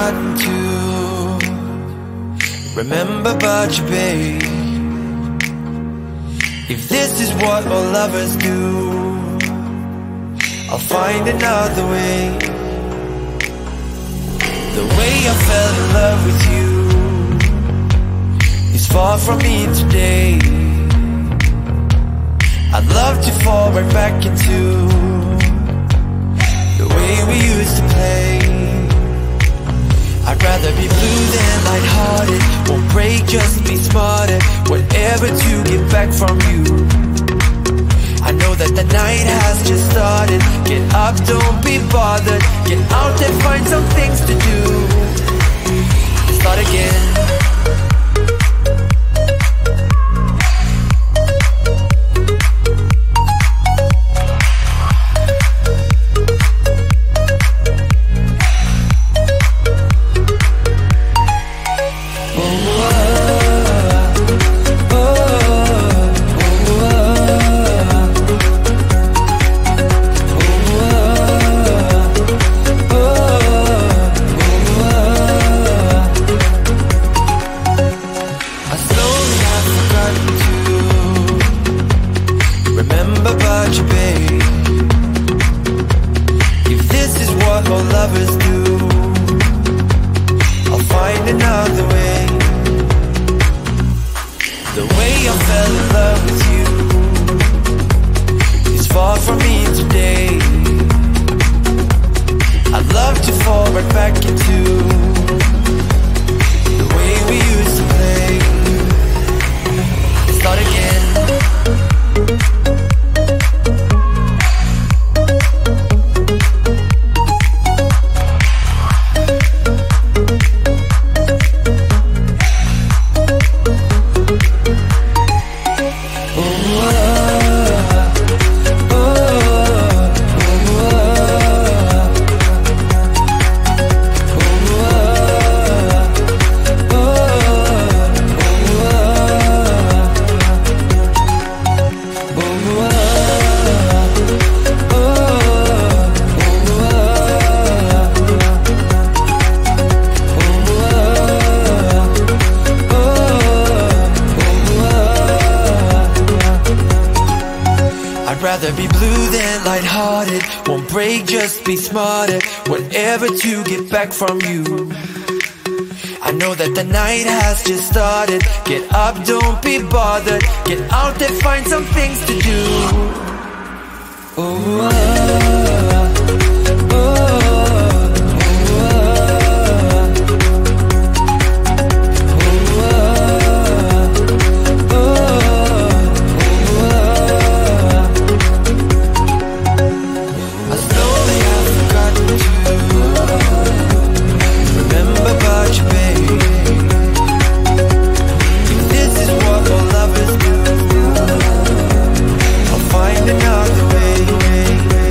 forgotten to remember about you, babe. If this is what all lovers do, I'll find another way. The way I fell in love with you is far from me today. I'd love to fall right back into the way we used to play. I'd rather be blue than lighthearted. Won't break, just be smarter. Whatever to get back from you. I know that the night has just started. Get up, don't be bothered. Get out and find some things to do. Start again. rather be blue than lighthearted. Won't break, just be smarter. Whatever to get back from you. I know that the night has just started. Get up, don't be bothered. Get out there, find some things to do. Oh, another way.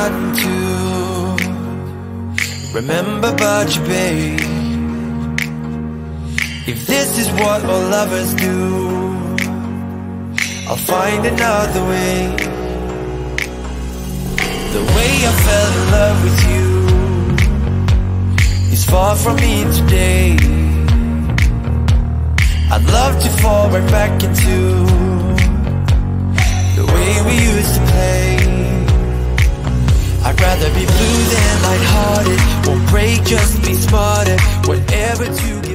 nothing to remember about you, babe. If this is what all lovers do, I'll find another way. The way I fell in love with you is far from me today. I'd love to fall right back into the way we used to play. I'd rather be blue than lighthearted. Won't break, just be smarter. Whatever to